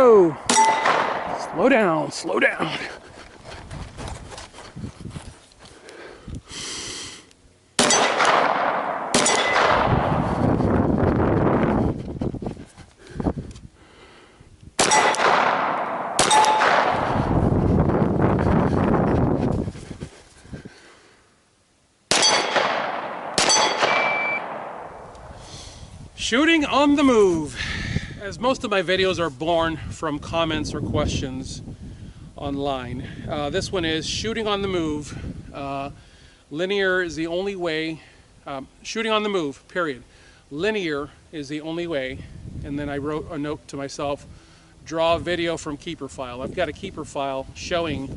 go. Slow down, slow down. Shooting on the move. As most of my videos are born from comments or questions online, this one is shooting on the move. Linear is the only way. Shooting on the move, period. Linear is the only way. And then I wrote a note to myself, draw a video from keeper file. I've got a keeper file showing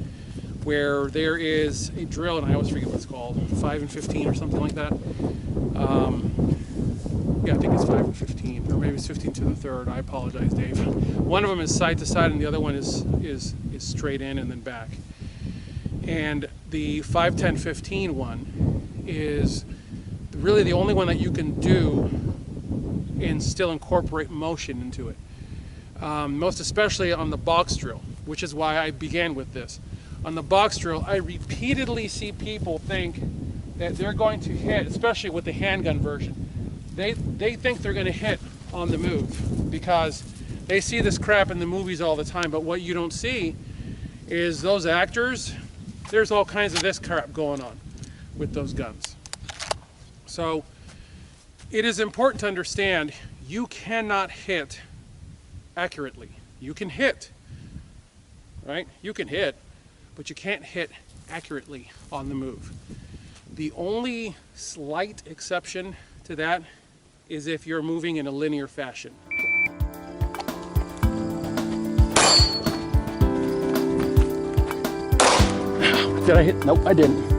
where there is a drill, and I always forget what it's called, 5 and 15 or something like that. Yeah, I think it's 5 and 15, or maybe it's 15 to the third. I apologize, Dave. One of them is side to side, and the other one is straight in and then back. And the 5, 10, 15 one is really the only one that you can do and still incorporate motion into it. Most especially on the box drill, which is why I began with this. On the box drill, I repeatedly see people think that they're going to hit, especially with the handgun version. They think they're going to hit on the move because they see this crap in the movies all the time, but what you don't see is those actors, there's all kinds of this crap going on with those guns. So it is important to understand you cannot hit accurately. You can hit, right? You can hit, but you can't hit accurately on the move. The only slight exception to that is if you're moving in a linear fashion. Did I hit? Nope, I didn't.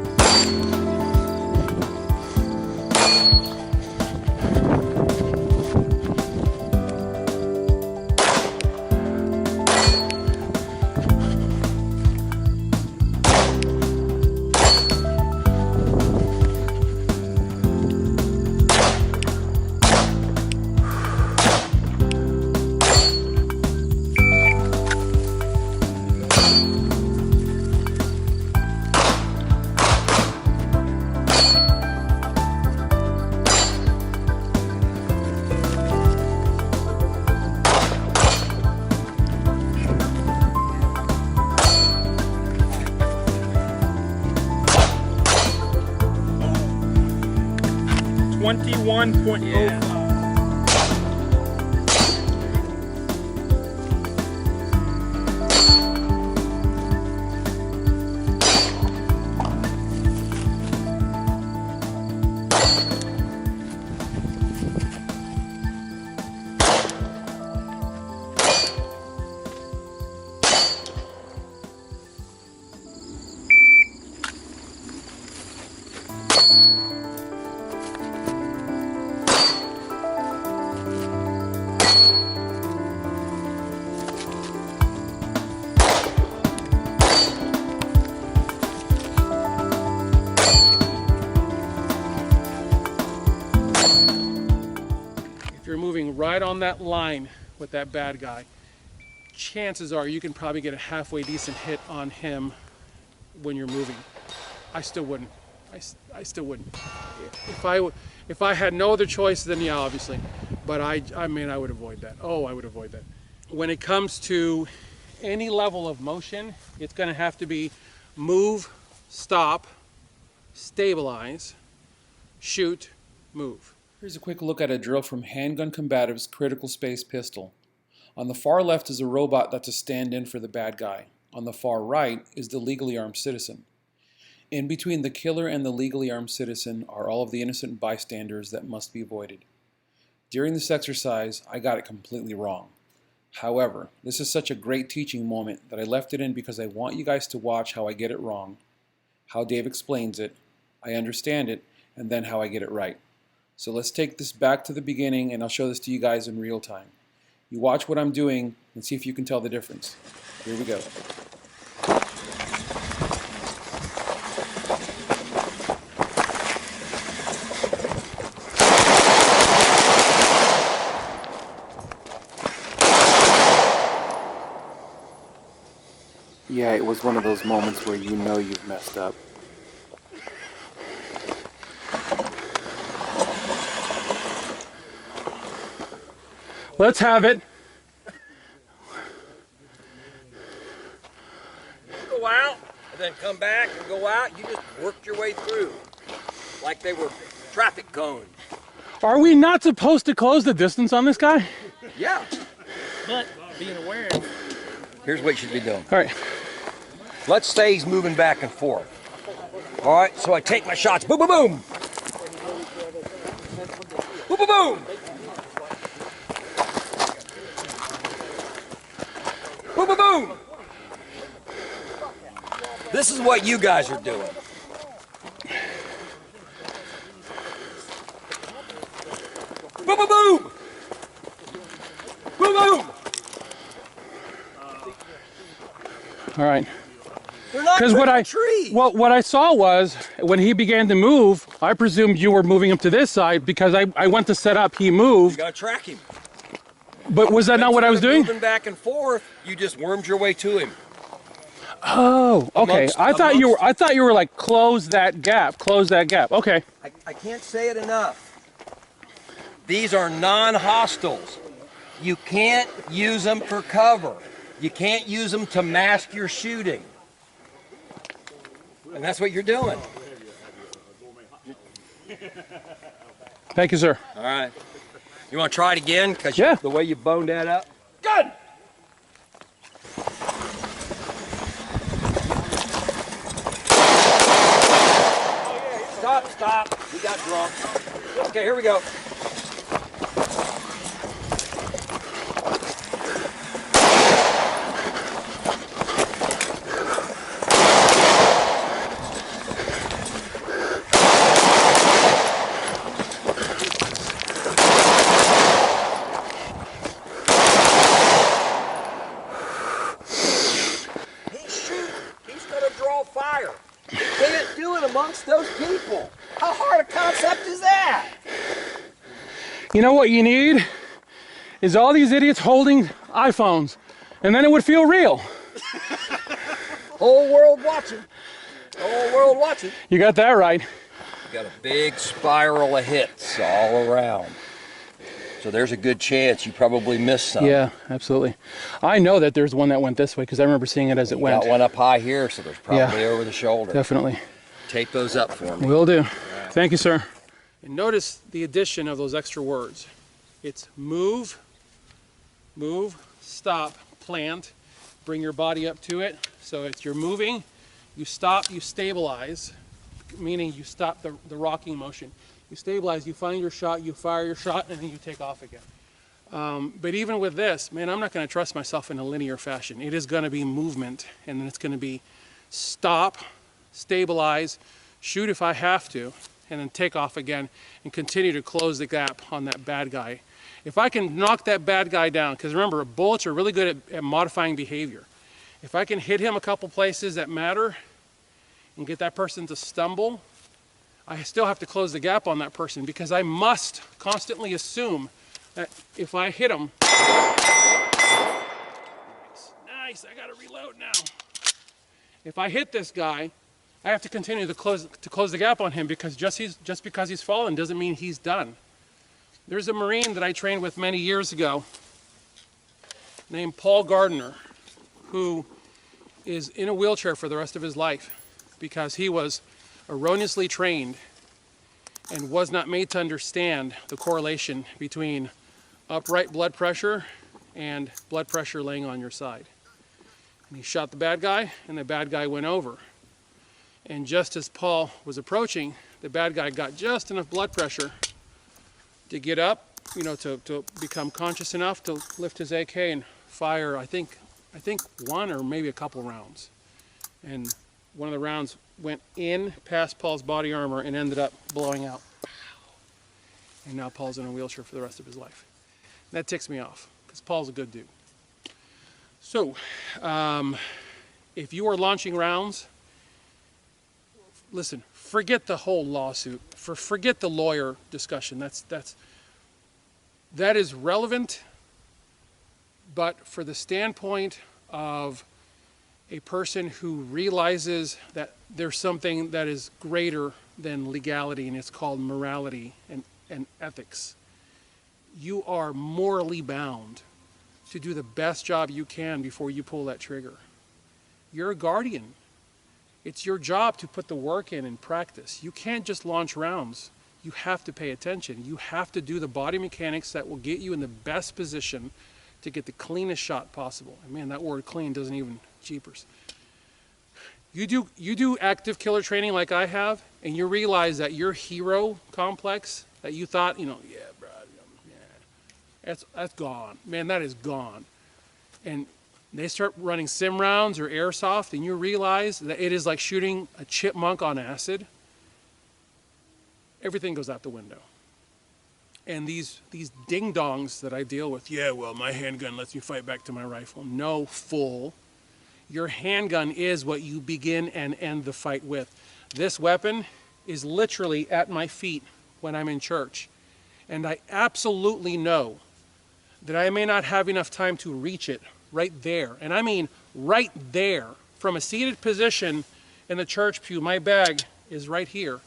21.05. You're moving right on that line with that bad guy, chances are you can probably get a halfway decent hit on him when you're moving. I still wouldn't. I still wouldn't. If I had no other choice, then yeah, obviously. But I mean, I would avoid that. Oh, I would avoid that. When it comes to any level of motion, it's going to have to be move, stop, stabilize, shoot, move. Here's a quick look at a drill from Handgun Combative's Critical Space Pistol. On the far left is a robot that's a stand-in for the bad guy. On the far right is the legally armed citizen. In between the killer and the legally armed citizen are all of the innocent bystanders that must be avoided. During this exercise, I got it completely wrong. However, this is such a great teaching moment that I left it in because I want you guys to watch how I get it wrong, how Dave explains it, I understand it, and then how I get it right. So let's take this back to the beginning and I'll show this to you guys in real time. You watch what I'm doing and see if you can tell the difference. Here we go. Yeah, it was one of those moments where you know you've messed up. Let's have it. Go out, and then come back and go out. You just worked your way through like they were traffic cones. Are we not supposed to close the distance on this guy? Yeah. But being aware. Here's what you should be doing. All right. Let's say he's moving back and forth. All right, so I take my shots. Boom, boom, boom. Boom, boom, boom. Boom, boom, boom. This is what you guys are doing. Boom, boom, boom. Boom, boom. All right. They're not Because what I saw was when he began to move, I presumed you were moving him to this side because I went to set up, he You moved. gotta track him. But was that not what I was Instead of doing? Moving back and forth, you just wormed your way to him. Oh, okay. Amongst- I thought you were like close that gap. Okay. I can't say it enough. These are non-hostiles. You can't use them for cover. You can't use them to mask your shooting. And that's what you're doing. Thank you, sir. All right. You want to try it again? Because Yeah. the way you boned that up. Good. Stop. We got drunk. Okay, here we go. He's going to draw fire. You can't do it amongst those people. How hard a concept is that? You know what you need is all these idiots holding iPhones, and then it would feel real. Whole world watching. Whole world watching. You got that right. You got a big spiral of hits all around. So there's a good chance you probably missed some. Yeah, absolutely. I know that there's one that went this way because I remember seeing it as it You went. got one up high here, so there's probably over the shoulder. Definitely. Tape those up for me. Will do. Thank you, sir. And notice the addition of those extra words. It's move, stop, plant, bring your body up to it. So it's you're moving, you stop, you stabilize, meaning you stop the rocking motion. You stabilize, you find your shot, you fire your shot, and then you take off again. But even with this, man, I'm not going to trust myself in a linear fashion. It is going to be movement, and then it's going to be stop, stabilize, shoot if I have to, and then take off again and continue to close the gap on that bad guy. If I can knock that bad guy down, because remember, bullets are really good at modifying behavior. If I can hit him a couple places that matter and get that person to stumble, I still have to close the gap on that person because I must constantly assume that if I hit him, nice, I gotta reload now. If I hit this guy, I have to continue to close the gap on him because just because he's fallen doesn't mean he's done. There's a Marine that I trained with many years ago named Paul Gardner, who is in a wheelchair for the rest of his life because he was erroneously trained and was not made to understand the correlation between upright blood pressure and blood pressure laying on your side. And he shot the bad guy, and the bad guy went over. And just as Paul was approaching, the bad guy got just enough blood pressure to get up, you know, to become conscious enough to lift his AK and fire, I think one or maybe a couple rounds. And one of the rounds went in past Paul's body armor and ended up blowing out. And now Paul's in a wheelchair for the rest of his life. And that ticks me off because Paul's a good dude. So, if you are launching rounds, listen, forget the whole lawsuit. Forget the lawyer discussion. That is relevant, but for the standpoint of a person who realizes that there's something that is greater than legality, and it's called morality and ethics. You are morally bound to do the best job you can before you pull that trigger. You're a guardian. It's your job to put the work in and practice. You can't just launch rounds. You have to pay attention. You have to do the body mechanics that will get you in the best position to get the cleanest shot possible. And man, that word clean doesn't even, jeepers. You do active killer training like I have, and you realize that your hero complex that you thought, yeah, bro, yeah, that's gone. Man, that is gone. And they start running sim rounds or airsoft, and you realize that it is like shooting a chipmunk on acid. Everything goes out the window. And these ding-dongs that I deal with, yeah, well, my handgun lets me fight back to my rifle. No, fool. Your handgun is what you begin and end the fight with. This weapon is literally at my feet when I'm in church. And I absolutely know that I may not have enough time to reach it right there. And I mean right there. From a seated position in the church pew, my bag is right here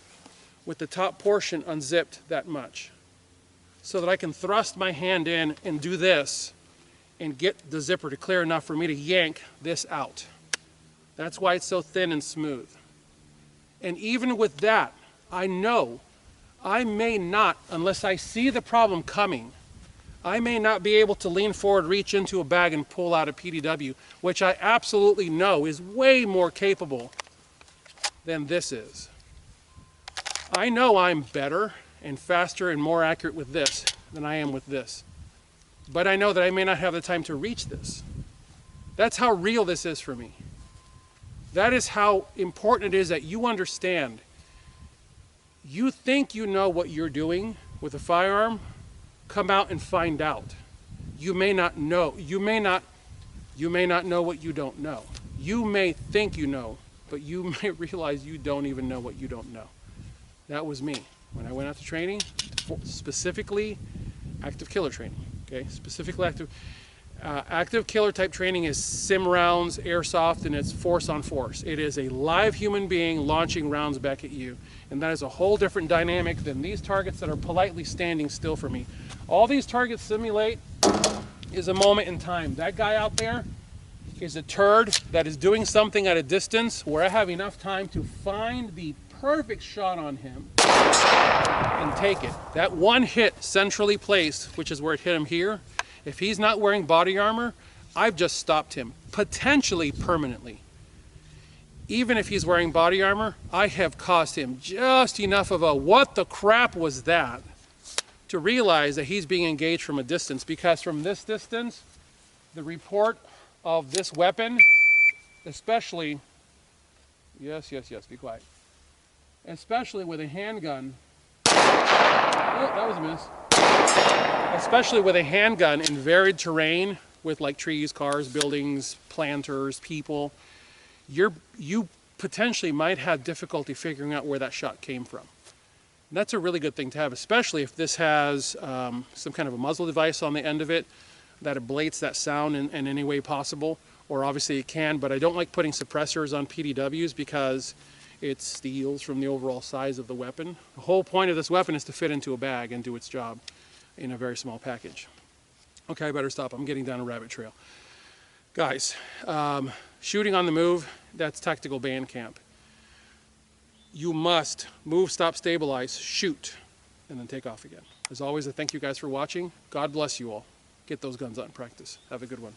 with the top portion unzipped that much, so that I can thrust my hand in and do this and get the zipper to clear enough for me to yank this out. That's why it's so thin and smooth. And even with that, I know I may not, unless I see the problem coming, I may not be able to lean forward, reach into a bag and pull out a PDW, which I absolutely know is way more capable than this is. I know I'm better and faster and more accurate with this than I am with this. But I know that I may not have the time to reach this. That's how real this is for me. That is how important it is that you understand. You think you know what you're doing with a firearm, come out and find out. You may not know. You may not know what you don't know. You may think you know, but you may realize you don't even know what you don't know. That was me. When I went out to training, specifically active killer training, okay? Specifically active killer type training is sim rounds, airsoft, and it's force on force. It is a live human being launching rounds back at you. And that is a whole different dynamic than these targets that are politely standing still for me. All these targets simulate is a moment in time. That guy out there is a turd that is doing something at a distance where I have enough time to find the perfect shot on him and take it. That one hit centrally placed, which is where it hit him here, if he's not wearing body armor, I've just stopped him, potentially permanently. Even if he's wearing body armor, I have caused him just enough of a what the crap was that to realize that he's being engaged from a distance, because from this distance, the report of this weapon, especially, yes, be quiet, especially with a handgun, oh, that was a miss, especially with a handgun in varied terrain with like trees, cars, buildings, planters, people, you potentially might have difficulty figuring out where that shot came from. And that's a really good thing to have, especially if this has some kind of a muzzle device on the end of it that ablates that sound in any way possible, or obviously it can, but I don't like putting suppressors on PDWs because it steals from the overall size of the weapon. The whole point of this weapon is to fit into a bag and do its job in a very small package. Okay, I better stop. I'm getting down a rabbit trail. Guys, shooting on the move, that's tactical band camp. You must move, stop, stabilize, shoot, and then take off again. As always, I thank you guys for watching. God bless you all. Get those guns out in practice. Have a good one.